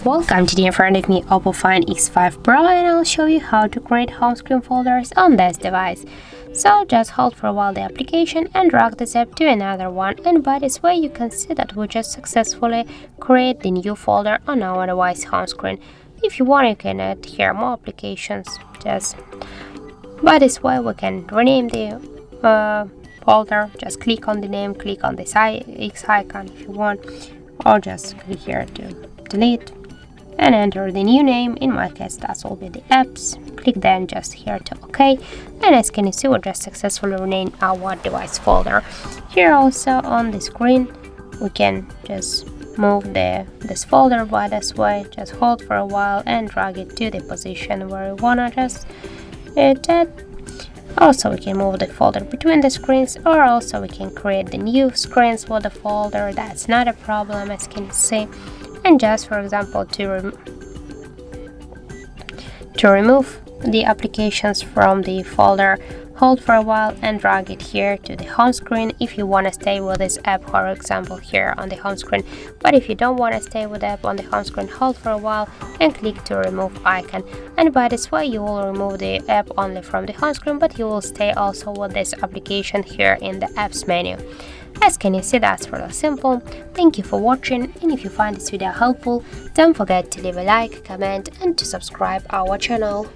Welcome, today in front of me OPPO Find X5 Pro, and I'll show you how to create home screen folders on this device. So just hold for a while the application and drag this app to another one, and by this way you can see that we just successfully create the new folder on our device home screen. If you want, you can add here more applications. Just by this way we can rename the folder. Just click on the name, click on this X icon if you want, or just click here to delete and enter the new name. In my case that will be the apps. Click then just here to OK, and as can you see we just successfully renamed our device folder. Here also on the screen we can just move this folder by this way. Just hold for a while and drag it to the position where you wanna just hit it. Also we can move the folder between the screens, or also we can create the new screens for the folder. That's not a problem, as can you see. And just for example to remove the applications from the folder, hold for a while and drag it here to the home screen if you want to stay with this app, for example here on the home screen. But if you don't want to stay with the app on the home screen, hold for a while and click to remove icon, and by this way you will remove the app only from the home screen, but you will stay also with this application here in the apps menu. As can you see, that's really simple. Thank you for watching, and if you find this video helpful, don't forget to leave a like, comment and to subscribe our channel.